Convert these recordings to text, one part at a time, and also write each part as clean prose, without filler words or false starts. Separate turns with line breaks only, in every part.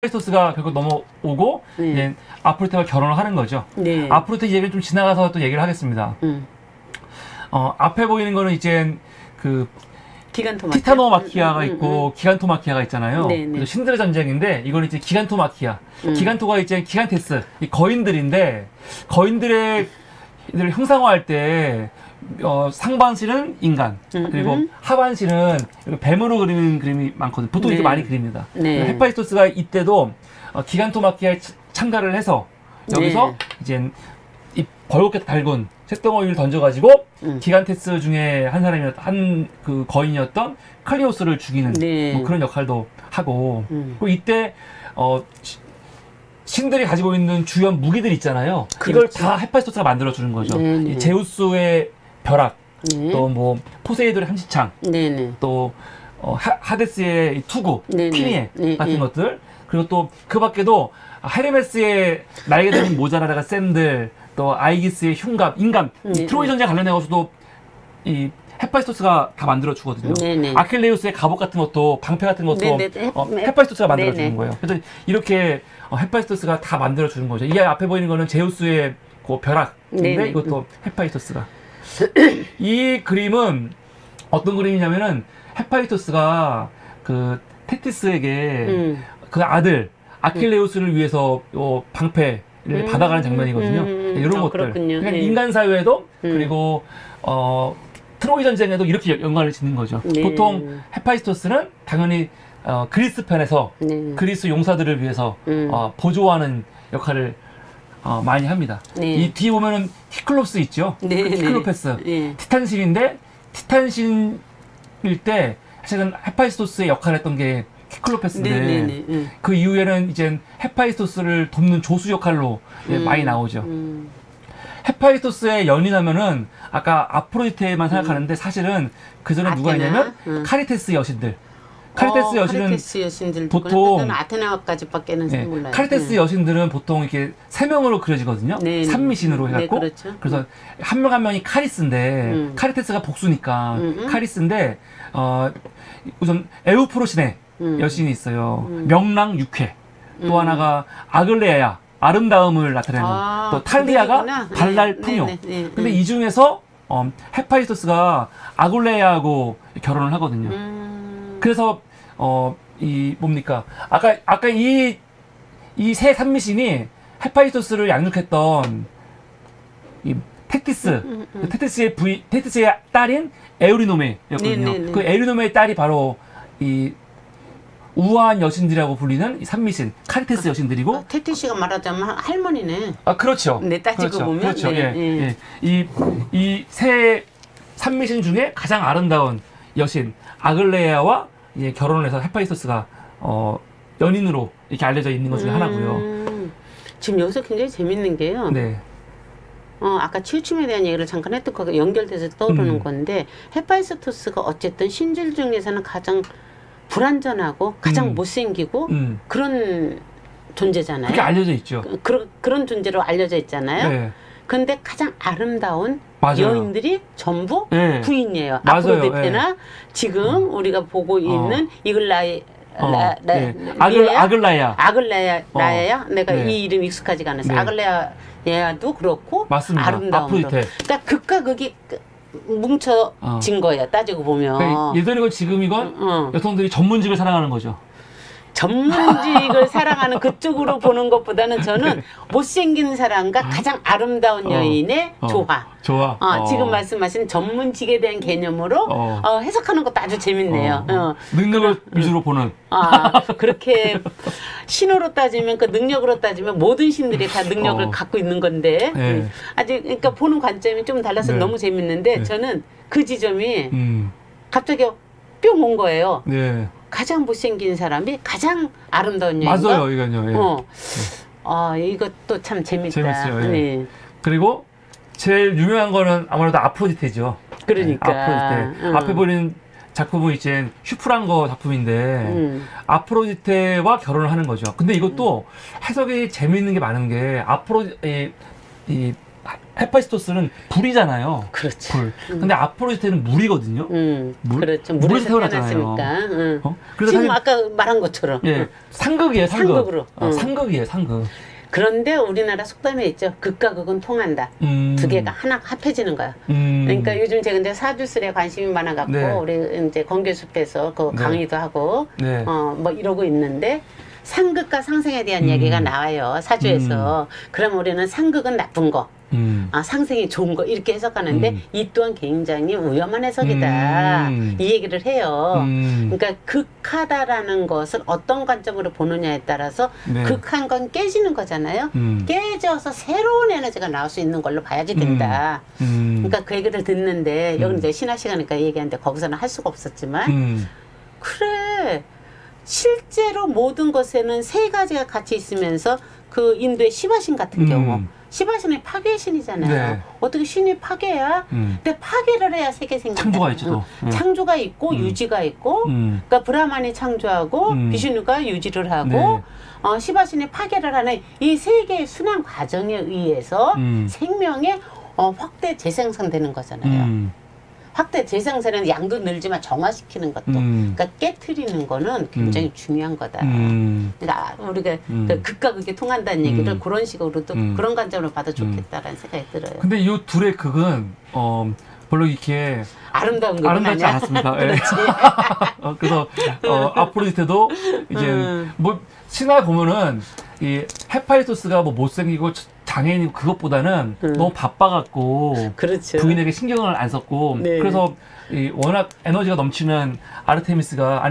헤파이스토스가 결국 넘어오고 이제 아프로디테와 결혼을 하는 거죠. 아프로디테 얘기는 좀 지나가서 또 얘기를 하겠습니다. 앞에 보이는 거는 이제 그 티타노마키아가 있고 기간토마키아가 있잖아요. 그래서 신들의 전쟁인데 이건 이제 기간토마키아. 기간토가 이제 기간테스, 이 거인들인데 거인들의 를 형상화할 때 상반신은 인간 그리고 하반신은 뱀으로 그리는 그림이 많거든요. 보통 이렇게 많이 그립니다. 헤파이스토스가 이때도 기간토마키아에 참가를 해서 여기서 이제 이 벌겋게 달군 색덩어리를 던져가지고 기간테스 중에 한 사람이 한 그 거인이었던 클리오스를 죽이는 뭐 그런 역할도 하고 그리고 이때 신들이 가지고 있는 주요 무기들 있잖아요. 이걸 다 헤파이스토스가 만들어 주는 거죠. 이 제우스의 벼락, 또 뭐 포세이돈의 함시창, 또 하데스의 투구, 피니에 같은 것들, 그리고 또 그 밖에도 헤르메스의 날개 달린 모자라다가 샌들, 또 아이기스의 흉갑, 인감, 트로이 전쟁 관련해서도 이 헤파이스토스가 다 만들어 주거든요. 아킬레우스의 갑옷 같은 것도 방패 같은 것도 헤파이스토스가 만들어 주는 거예요. 그래서 이렇게 헤파이스토스가 다 만들어 주는 거죠. 이 앞에 보이는 거는 제우스의 그 벼락인데 이것도 헤파이스토스가. 이 그림은 어떤 그림이냐면은 헤파이스토스가 그 테티스에게 그 아들 아킬레우스를 위해서 방패를 받아가는 장면이거든요. 이런 것들. 그러니까 인간 사회에도 그리고 트로이 전쟁에도 이렇게 연관을 짓는 거죠. 보통 헤파이스토스는 당연히 그리스 편에서 그리스 용사들을 위해서 보조하는 역할을 많이 합니다. 이 뒤에 보면은 티클로스 있죠. 그 티클로페스. 티탄신인데 티탄신일 때 사실은 헤파이스토스의 역할을 했던 게 티클로페스인데 그 이후에는 이제 헤파이스토스를 돕는 조수 역할로 많이 나오죠. 헤파이스토스에 연인하면은 아까 아프로디테만 생각하는데 사실은 그 전에 누가 있냐면 카리테스 여신들. 카리테스 여신은 보통
아테나까지밖에는 몰라요.
카리테스 여신들은 보통 이렇게 세 명으로 그려지거든요. 삼미신으로 해갖고 그래서 한 명 한 명이 카리스인데 카리테스가 복수니까 카리스인데 우선 에우프로신의 여신이 있어요. 명랑 육회. 또 하나가 아글레야. 아름다움을 나타내는 또 탈리아가 발랄 풍요. 근데 이 중에서 헤파이스토스가 아글레야하고 결혼을 하거든요. 그래서 이 뭡니까 아까 이 세 산미신이 헤파이스토스를 양육했던 이 테티스의 딸인 에우리노메였거든요. 그 에우리노메의 딸이 바로 이 우아한 여신들이라고 불리는 이 산미신 카리테스 여신들이고
테티스가 말하자면 할머니네.
그렇죠.
따지고 보면
그렇죠. 이 세 산미신 중에 가장 아름다운 여신 아글레아와 결혼을 해서 헤파이스토스가 연인으로 이렇게 알려져 있는 것 중에 하나고요.
지금 여기서 굉장히 재밌는 게요. 아까 치우침에 대한 얘기를 잠깐 했던 거가 연결돼서 떠오르는 건데 헤파이스토스가 어쨌든 신들 중에서는 가장 불완전하고 가장 못생기고 그런 존재잖아요.
그렇게 알려져 있죠.
그런 존재로 알려져 있잖아요. 근데 가장 아름다운 여인들이 전부 부인이에요. 아프로디테나 지금 우리가 보고 있는 아글라야. 내가 이 이름 익숙하지가 않아서 아글라야도 그렇고
맞습니다.
아름다움도. 그러니까 극과 극이 뭉쳐진 거예요. 따지고 보면.
그러니까 예전이건 지금이건 여성들이 전문직을 사랑하는 거죠.
전문직을 사랑하는 그쪽으로 보는 것보다는 저는 못생긴 사람과 가장 아름다운 여인의 조화. 지금 말씀하신 전문직에 대한 개념으로 해석하는 것도 아주 재밌네요.
능력을 위주로 보는.
그렇게 신호로 따지면 그 능력으로 따지면 모든 신들이 다 능력을 갖고 있는 건데 아직 그러니까 보는 관점이 좀 달라서 너무 재밌는데 저는 그 지점이 갑자기 뿅 온 거예요. 가장 못생긴 사람이 가장 아름다운 여인과
맞아요, 이건요.
이것도 참 재밌다.
재밌어요. 그리고 제일 유명한 거는 아무래도 아프로디테죠.
그러니까
아프로디테. 앞에 보이는 작품은 이제 슈프랑거 작품인데 아프로디테와 결혼을 하는 거죠. 근데 이것도 해석이 재미있는 게 많은 게 이 헤파이스토스는 불이잖아요.
그렇죠.
불. 근데 아프로디테는 물이거든요. 물.
그렇죠.
물에서 태어났잖아요.
그래서 지금 아까 말한 것처럼.
예, 상극이에요, 상극.
상극으로.
상극이에요, 상극.
그런데 우리나라 속담에 있죠. 극과 극은 통한다. 두 개가 하나 합해지는 거야. 그러니까 요즘 제가 이제 사주술에 관심이 많아갖고
네.
우리 이제 건교숲에서 그
네.
강의도 하고
네.
뭐 이러고 있는데 상극과 상생에 대한 얘기가 나와요. 사주에서. 그럼 우리는 상극은 나쁜 거. 상생이 좋은 거 이렇게 해석하는데 이 또한 굉장히 위험한 해석이다 이 얘기를 해요. 그러니까 극하다라는 것을 어떤 관점으로 보느냐에 따라서
네.
극한 건 깨지는 거잖아요. 깨져서 새로운 에너지가 나올 수 있는 걸로 봐야지 된다. 그러니까 그 얘기를 듣는데 여기 이제 신화 시간이니까 얘기하는데 거기서는 할 수가 없었지만 그래 실제로 모든 것에는 세 가지가 같이 있으면서 그 인도의 시바신 같은 경우 시바신이 파괴의 신이잖아요.
네.
어떻게 신이 파괴야? 근데 파괴를 해야 세계 생긴다.
창조가 있죠.
창조가 있고 유지가 있고 그러니까 브라만이 창조하고 비슈누가 유지를 하고 네. 시바신이 파괴를 하는 이 세 개의 순환 과정에 의해서 생명의 확대 재생산되는 거잖아요. 확대 재생산은 양도 늘지만 정화시키는 것도 그러니까 깨트리는 거는 굉장히 중요한 거다. 그러니까 우리가 그 극과 극이 통한다는 얘기를 그런 식으로도 그런 관점으로 봐도 좋겠다라는 생각이 들어요.
근데 이 둘의 극은 별로 이렇게
아름다운 극은
아름답지
아니야?
않았습니다. 그래서 아프로디테도 이제 뭐 신화 보면은 이 헤파이스토스가 뭐 못생기고 장애인이고 그것보다는 너무 바빠갖고
그렇죠.
부인에게 신경을 안 썼고
네.
그래서 이 워낙 에너지가 넘치는 아르테미스가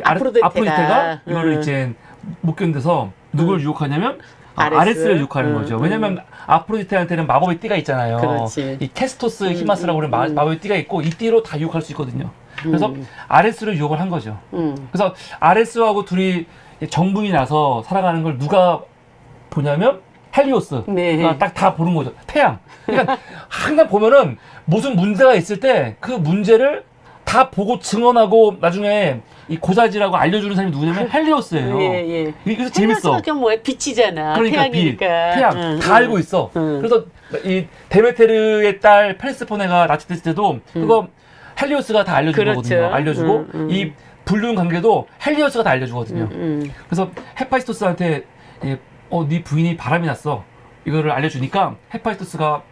아프로디테가 이거를 이제 못 견뎌서 누굴 유혹하냐면 아레스를 유혹하는 거죠. 왜냐면 아프로디테한테는 마법의 띠가 있잖아요.
그렇지.
이 캐스토스 히마스라고 하는 마법의 띠가 있고 이 띠로 다 유혹할 수 있거든요. 그래서 아레스를 유혹을 한 거죠. 그래서 아레스하고 둘이 정분이 나서 살아가는 걸 누가 보냐면 헬리오스가
네.
딱 다 보는 거죠. 태양. 그러니까 항상 보면은 무슨 문제가 있을 때 그 문제를 다 보고 증언하고 나중에 이 고사지라고 알려주는 사람이 누구냐면 헬리오스예요.
예.
그래서 재밌어.
헬리오스가 뭐야? 빛이잖아.
그러니까
태양이니까.
태양 다 알고 있어. 그래서 이 데메테르의 딸 페르세포네가 납치됐을 때도 그거 헬리오스가 다 알려준
그렇죠.
거거든요. 알려주고 이 불륜 관계도 헬리오스가 다 알려주거든요. 그래서 헤파이스토스한테 네 부인이 바람이 났어. 이거를 알려주니까 헤파이스토스가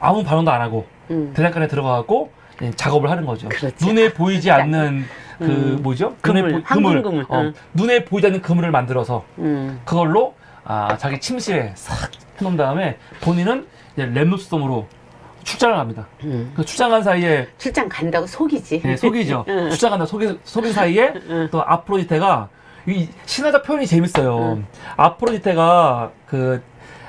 아무 반응도 안 하고 대장간에 들어가갖고 작업을 하는 거죠.
그렇죠.
눈에 보이지 않는 그 뭐죠?
그물, 황금그물.
눈에 보이지 않는 그물을 만들어서 그걸로 자기 침실에 싹 해놓은 다음에 본인은 이제 렘노스섬으로 출장을 갑니다. 그 출장 간 사이에
출장 간다고 속이지.
네, 속이죠. 출장 간다고 속인 사이에 또 아프로디테가 이 신화적 표현이 재밌어요. 아프로디테가 그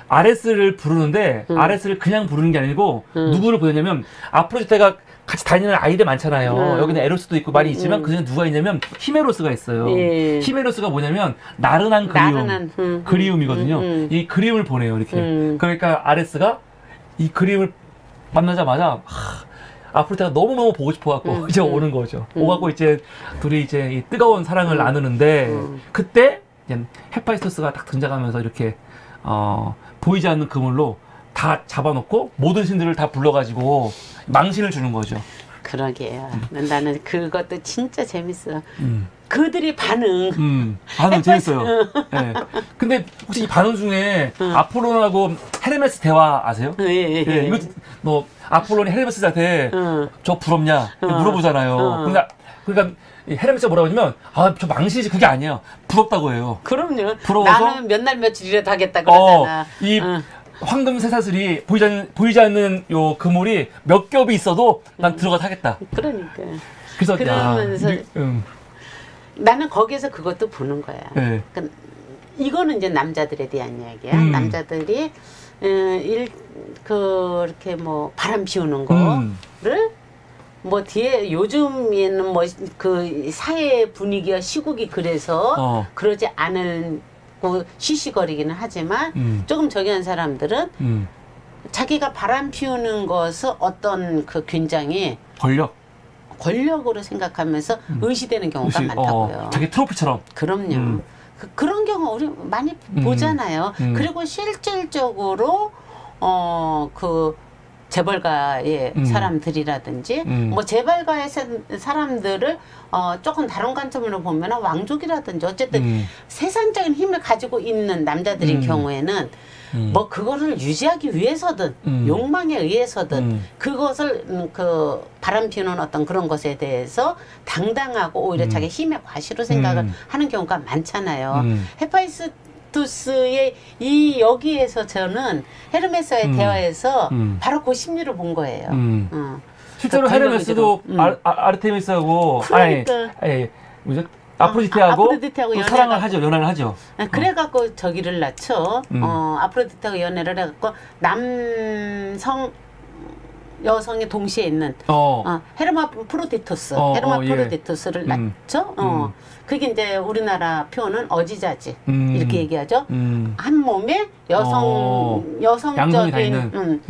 아레스를 부르는데 아레스를 그냥 부르는 게 아니고 누구를 보내냐면 아프로디테가 같이 다니는 아이들 많잖아요. 여기는 에로스도 있고 많이 있지만 그 중에 누가 있냐면 히메로스가 있어요.
예.
히메로스가 뭐냐면 나른한 그리움. 그리움이거든요. 이 그리움을 보내요. 이렇게. 그러니까 아레스가 이 그림을 만나자마자 아프로디테가 너무너무 보고 싶어갖고 이제 오는 거죠. 오갖고 이제 둘이 이제 이 뜨거운 사랑을 나누는데 그때 이제 헤파이스토스가 딱 등장하면서 이렇게 보이지 않는 그물로 다 잡아놓고 모든 신들을 다 불러가지고 망신을 주는 거죠.
그러게요. 나는 그것도 진짜 재밌어. 그들의 반응.
반응 재밌어요. 네. 근데 혹시 이 반응 중에 아폴론하고 헤르메스 대화 아세요?
예.
이거 뭐 아폴론이 헤르메스한테 저 부럽냐 물어보잖아요. 그러니까 헤르메스가 뭐라고 하냐면 저 망신이지 그게 아니에요. 부럽다고 해요.
그럼요.
부러워서
나는 몇 날 며칠이라도 하겠다 그러잖아.
이 황금 쇠사슬이 보이지 않는 요 그물이 몇 겹이 있어도 난 들어가 타겠다.
그러니까.
그래서
그러면서 나는 거기에서 그것도 보는 거야.
네.
그러니까 이거는 이제 남자들에 대한 이야기야. 남자들이 그렇게 뭐 바람 피우는 거를 뭐 뒤에 요즘에는 뭐 그 사회 분위기와 시국이 그래서 그러지 않은 시시거리기는 하지만 조금 저기 한 사람들은 자기가 바람 피우는 것을 어떤 그 굉장히 권력으로 생각하면서 의시되는 경우가 많다고요.
자기 트로피처럼.
그럼요. 그런 경우 우리 많이 보잖아요. 그리고 실질적으로 그 재벌가의 사람들이라든지 뭐 재벌가의 사람들을 조금 다른 관점으로 보면 왕족이라든지 어쨌든 세상적인 힘을 가지고 있는 남자들인 경우에는 뭐 그거를 유지하기 위해서든 욕망에 의해서든 그것을 그 바람피우는 어떤 그런 것에 대해서 당당하고 오히려 자기 힘의 과시로 생각을 하는 경우가 많잖아요. 헤파이스토스의 이 여기에서 저는 헤르메스와의 대화에서 바로 그 심리를 본 거예요.
실제로 헤르메스도 아르테미스하고
그러니까.
뭐죠? 아프로디테하고 사랑을 하죠, 연애를 하죠.
그래갖고 저기를 낳죠. 아프로디테하고 연애를 해갖고 여성이 동시에 있는 헤르마프로디토스, 헤르마프로디토스를 낳죠. 그게 이제 우리나라 표현은 어지자지 이렇게 얘기하죠. 한 몸에 여성적인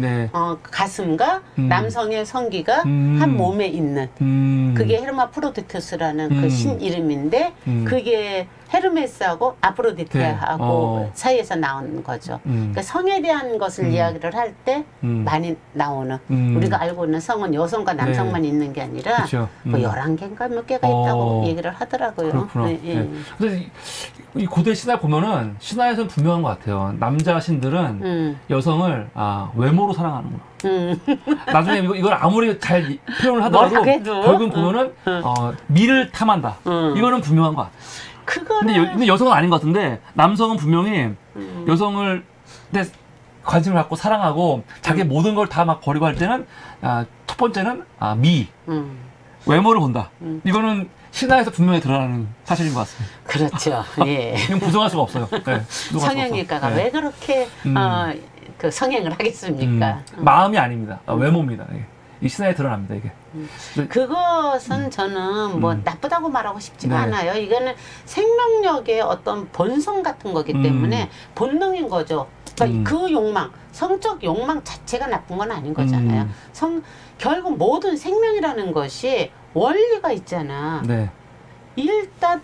가슴과 남성의 성기가 한 몸에 있는 그게 헤르마프로디토스라는 그 신 이름인데 그게 헤르메스하고 아프로디테하고 사이에서 나온 거죠. 그러니까 성에 대한 것을 이야기를 할 때 많이 나오는 우리가 알고 있는 성은 여성과 남성만 있는 게 아니라 뭐 11개인가 몇 개가 있다고 얘기를 하더라고요.
그렇구나. 근데 이 고대 신화 보면은 신화에서는 분명한 것 같아요. 남자 신들은 여성을 외모로 사랑하는구나. 나중에 이걸 아무리 잘 표현을 하더라도 결국 보면은 미를 탐한다. 이거는 분명한 것 같아요. 근데 여성은 아닌 것 같은데 남성은 분명히 여성을 관심을 갖고 사랑하고 자기 모든 걸 다 막 버리고 할 때는 첫 번째는 외모를 본다. 이거는 신화에서 분명히 드러나는 사실인 것 같습니다.
그렇죠. 예.
이건 부정할 수가 없어요.
성형외과가 왜 그렇게 그 성행을 하겠습니까?
마음이 아닙니다. 외모입니다. 이 신화에 드러납니다. 이게.
그것은 저는 뭐 나쁘다고 말하고 싶지가 않아요. 이거는 생명력의 어떤 본성 같은 거기 때문에 본능인 거죠. 그러니까 그 욕망, 성적 욕망 자체가 나쁜 건 아닌 거잖아요. 결국 모든 생명이라는 것이 원리가 있잖아. 일단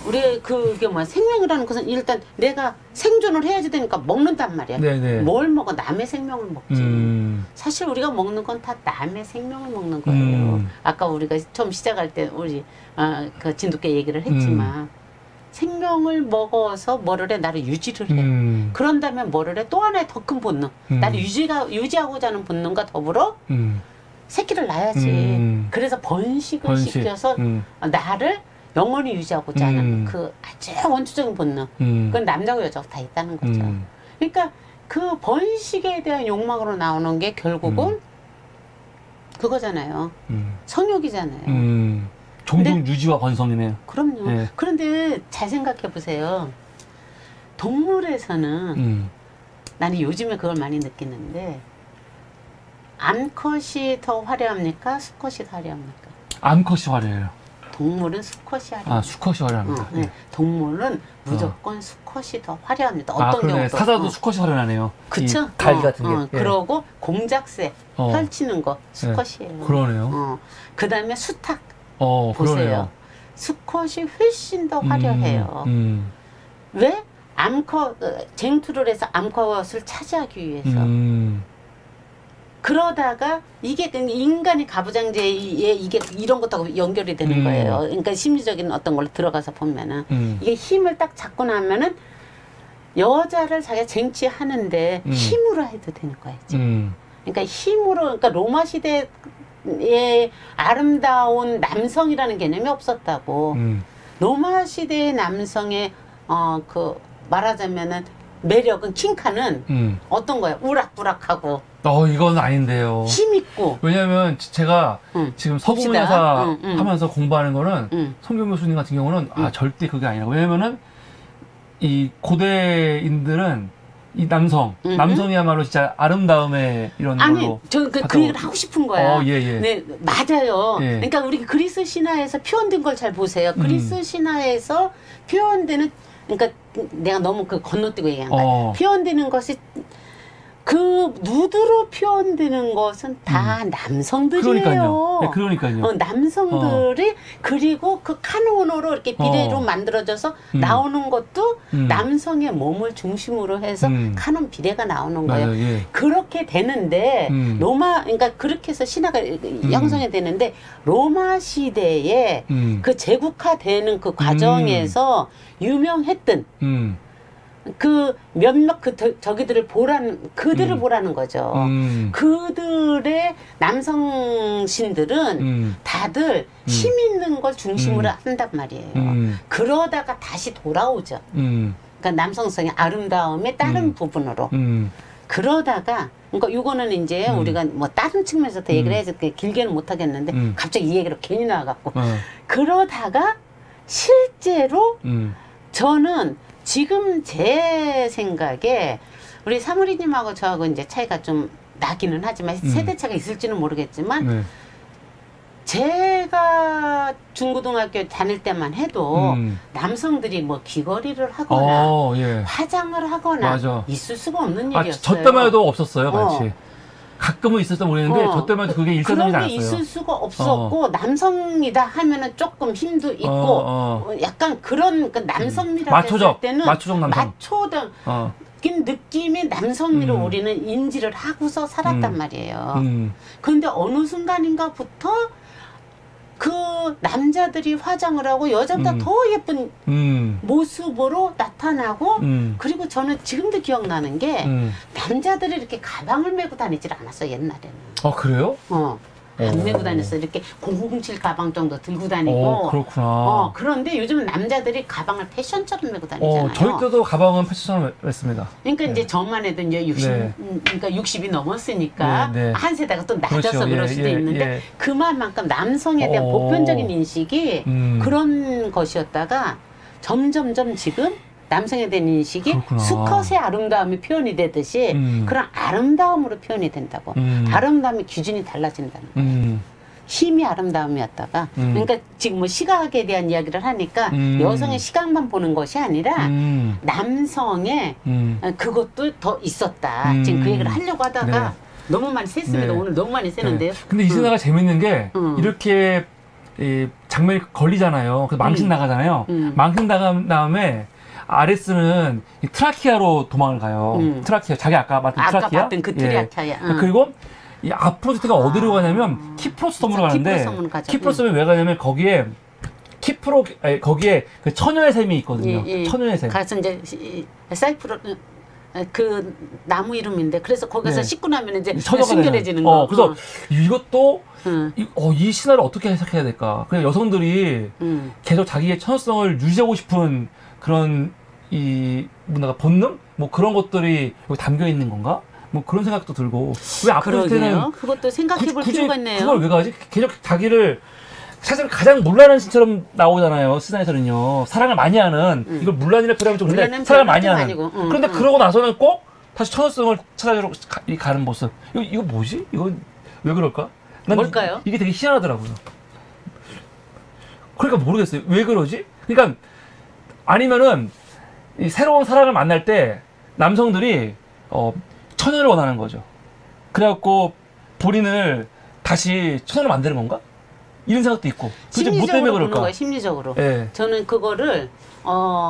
우리 그게 뭐야 생명이라는 것은 일단 내가 생존을 해야지 되니까 먹는단 말이야. 뭘 먹어? 남의 생명을 먹지. 사실 우리가 먹는 건 다 남의 생명을 먹는 거예요. 아까 우리가 처음 시작할 때 우리 그 진돗개 얘기를 했지만 생명을 먹어서 뭐를 해? 나를 유지를 해. 그런 다음에 뭐를 해? 또 하나의 더 큰 본능. 나를 유지하고자 하는 본능과 더불어 새끼를 낳아야지. 그래서 번식을 시켜서 나를 영원히 유지하고자 하는 그 아주 원초적인 본능. 그건 남자고 여자고 다 있다는 거죠. 그러니까 그 번식에 대한 욕망으로 나오는 게 결국은 그거잖아요. 성욕이잖아요.
종종 유지와 번성이네요.
그럼요. 그런데 잘 생각해 보세요. 동물에서는 나는 요즘에 그걸 많이 느끼는데 암컷이 더 화려합니까? 수컷이 더 화려합니까?
암컷이 화려해요.
동물은 수컷이 화려합니다.
수컷이 화려합니다.
동물은 무조건 수컷이 더 화려합니다. 어떤 경우도.
사자도 수컷이 화려하네요.
그쵸?
닭 같은 게.
그러고 공작새 펼치는 거 수컷이에요.
그러네요.
그 다음에 수탉 보세요.
그러네요.
수컷이 훨씬 더 화려해요. 왜? 쟁투를 해서 암컷을 차지하기 위해서. 그러다가 이게 인간의 가부장제에 이게 이런 것하고 연결이 되는 거예요. 그러니까 심리적인 어떤 걸로 들어가서 보면은 이게 힘을 딱 잡고 나면은 여자를 자기가 쟁취하는데 힘으로 해도 되는 거예요. 그러니까 힘으로, 그러니까 로마 시대에 아름다운 남성이라는 개념이 없었다고. 로마 시대의 남성의 그 말하자면은 매력은 킹카는 어떤 거야? 우락부락하고.
이건 아닌데요.
힘있고.
왜냐면 제가 지금 서구문화사 하면서 공부하는 거는 성경 교수님 같은 경우는 절대 그게 아니라. 왜냐면은 이 고대인들은 이 남성이야말로 진짜 아름다움의 이런 걸로.
저 그 얘기를 하고 싶은 거야. 네, 맞아요.
예.
그러니까 우리 그리스 신화에서 표현된 걸 잘 보세요. 그리스 신화에서 표현되는, 그러니까 내가 너무 그 건너뛰고 얘기한 거야. 표현되는 것이 그 누드로 표현되는 것은 다 남성들이에요.
그러니까요. 네, 그러니까요.
남성들이 그리고 그 카논으로 이렇게 비례로 만들어져서 나오는 것도 남성의 몸을 중심으로 해서 카논 비례가 나오는 거예요.
맞아요, 예.
그렇게 되는데 로마 그러니까 그렇게 해서 신화가 형성이 되는데 로마 시대에 그 제국화되는 그 과정에서 유명했던 그 몇몇 저기들을 그들을 보라는 거죠. 그들의 남성 신들은 다들 힘 있는 걸 중심으로 한단 말이에요. 그러다가 다시 돌아오죠. 그러니까 남성성의 아름다움의 다른 부분으로. 그러다가 그러니까 이거는 이제 우리가 뭐 다른 측면에서 더 얘기를 해서 길게는 못 하겠는데 갑자기 이 얘기로 괜히 나와갖고 그러다가 실제로 저는 지금 제 생각에 우리 사무리님하고 저하고 이제 차이가 좀 나기는 하지만 세대 차가 있을지는 모르겠지만 제가 중고등학교 다닐 때만 해도 남성들이 뭐 귀걸이를 하거나
예.
화장을 하거나
맞아.
있을 수가 없는 일이었어요.
저 때만 해도 없었어요, 같이. 가끔은 있었다 모르겠는데 저 때만 해도 그게 일상적이지
그런
않았어요.
게 있을 수가 없었고 남성이다 하면은 조금 힘도 있고 약간 그런 그 남성미라 했을 때는
마초적 남성.
마초적 느낌의 남성미를 우리는 인지를 하고서 살았단 말이에요. 그런데 어느 순간인가부터 그 남자들이 화장을 하고 여자보다 더 예쁜 모습으로 나타나고 그리고 저는 지금도 기억나는 게 남자들이 이렇게 가방을 메고 다니질 않았어 옛날에는.
아 그래요?
안 메고 다녔어. 이렇게 007 가방 정도 들고 다니고.
그렇구나.
그런데 요즘은 남자들이 가방을 패션처럼 메고 다니잖아요.
저희 때도 가방은 패션처럼 맸습니다.
그러니까 이제 저만 해도 이제 60, 그러니까 60이 넘었으니까 한 세대가 또 낮아서
그렇죠.
그럴 수도 있는데 그만큼 남성에 대한 보편적인 인식이 그런 것이었다가 점점점 지금 남성에 대한 인식이
그렇구나.
수컷의 아름다움이 표현이 되듯이 그런 아름다움으로 표현이 된다고. 아름다움의 기준이 달라진다는 거예요. 힘이 아름다움이었다가 그러니까 지금 뭐 시각에 대한 이야기를 하니까 여성의 시각만 보는 것이 아니라 남성의 그것도 더 있었다. 지금 그 얘기를 하려고 하다가 너무 많이 셌습니다. 오늘 너무 많이 세는데요.
근데 이 신화가 재밌는 게 이렇게 장면이 걸리잖아요. 그래서 망신 나가잖아요. 망신 나간 다음에 아레스는 트라키아로 도망을 가요. 트라키아, 자기 아까 봤던 트라키아.
아까 봤던 그 트라키아.
그리고 이 아프로디테가 어디로 가냐면 키프로스 섬으로 가는데 키프로스 섬에 왜 가냐면 거기에 거기에 그 처녀의 샘이 있거든요. 처녀의 샘.
가서 이제 사이프로 그 나무 이름인데 그래서 거기서 씻고 나면 이제 순결해지는 거.
그래서 이것도 이 신화를 어떻게 해석해야 될까? 그냥 여성들이 계속 자기의 처녀성을 유지하고 싶은 그런 이 뭔가 본능 뭐 그런 것들이 여기 담겨 있는 건가? 뭐 그런 생각도 들고 왜 아프로디테는
그것도 생각해볼 필요가 있네요.
그걸 왜 가지? 계속 자기를 사실 가장 문란한 신처럼 나오잖아요. 신화에서는요. 사랑을 많이 하는 이걸 문란이라 표현하면 좀 그런데 사랑을 많이 하는. 그런데 그러고 나서는 꼭 다시 처녀성을 찾아주러 가는 모습. 이거 뭐지? 이거 왜 그럴까? 난
뭘까요?
이게 되게 희한하더라고요. 그러니까 모르겠어요. 왜 그러지? 그러니까 아니면은 이 새로운 사랑을 만날 때 남성들이 처녀를 원하는 거죠. 그래갖고 본인을 다시 처녀를 만드는 건가? 이런 생각도 있고.
심리적으로 보는 거예요. 심리적으로. 저는 그거를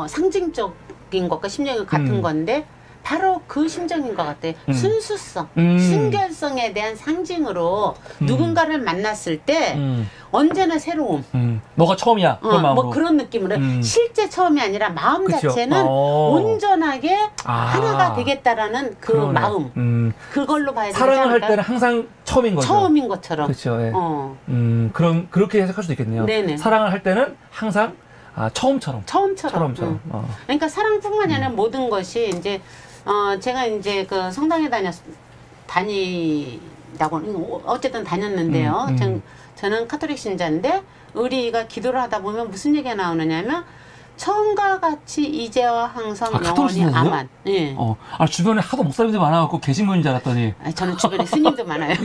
상징적인 것과 심리적인 같은 건데 바로 그 심정인 것 같아요. 순수성, 순결성에 대한 상징으로 누군가를 만났을 때 언제나 새로움.
너가 처음이야. 그런 마음으로.
뭐 그런 느낌으로 실제 처음이 아니라 마음 자체는 온전하게 하나가 되겠다라는 그 마음. 그걸로 봐야 되지 않을까?
사랑을 할 때는 항상 처음인 거죠.
처음인 것처럼.
그렇죠. 그럼 그렇게 해석할 수도 있겠네요.
네네.
사랑을 할 때는 항상 처음처럼.
그러니까 사랑뿐만이 아니라 모든 것이 이제 제가 이제 그 성당에 다니다고 어쨌든 다녔는데요. 저는 카톨릭 신자인데 의리가 기도를 하다 보면 무슨 얘기가 나오느냐면 처음과 같이 이제와 항상 영원히 아만. 예.
주변에 하도 목사님들 많아갖고 계신 분인 줄 알았더니.
저는 주변에 스님도 많아요.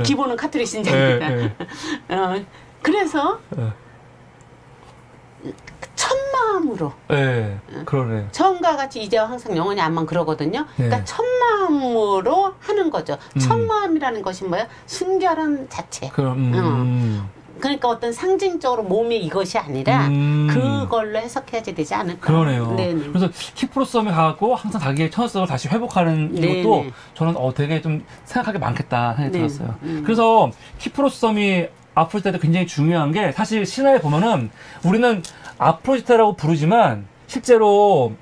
기본은 카톨릭 신자입니다. 그래서 첫 마음으로 마음으로.
네, 그러네.
처음과 같이 이제와 항상 영원히 암만 그러거든요. 그러니까
네.
첫 마음으로 하는 거죠. 첫 마음이라는 것이 뭐야? 순결한 자체. 그러니까 어떤 상징적으로 몸이 이것이 아니라 그걸로 해석해야지 되지 않을까.
그러네요.
네네.
그래서 키프로썸에 가고 항상 자기의 천연성을 다시 회복하는 이것도
네네.
저는 되게 좀 생각하기 많겠다 생각이 들었어요. 그래서 키프로썸이 아프로디테도 굉장히 중요한 게 사실 신화에 보면은 우리는 아프로디테라고 부르지만 실제로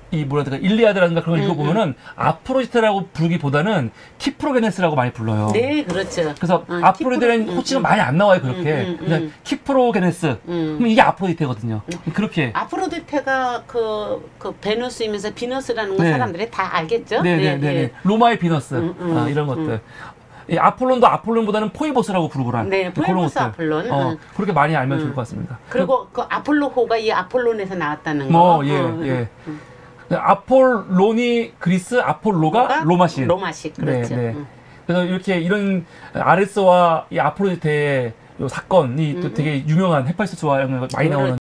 이 뭐라 해야 될까 일리아드라든가 그런 거 읽어보면은 아프로디테라고 부르기보다는 키프로게네스라고 많이 불러요.
네, 그렇죠.
그래서 아프로디테라는 호칭은 많이 안 나와요 그렇게. 그냥 키프로게네스. 그럼 이게 아프로디테거든요. 그렇게.
아프로디테가 그 베누스이면서 비너스라는 건
네.
사람들이 다 알겠죠?
네네네. 로마의 비너스 이런 것들. 이 아폴론도 아폴론보다는 포이보스라고 부르거나.
네, 포이보스 아폴론.
그렇게 많이 알면 좋을 것 같습니다.
그리고 그 아폴로호가 이 아폴론에서 나왔다는 거.
예. 아폴론이 그리스, 아폴로가 로마신.
로마식, 그렇죠.
네. 그래서 이렇게 이런 아레스와 이 아프로디테의 사건이 또 되게 유명한 헤파이스토스와 많이 나오는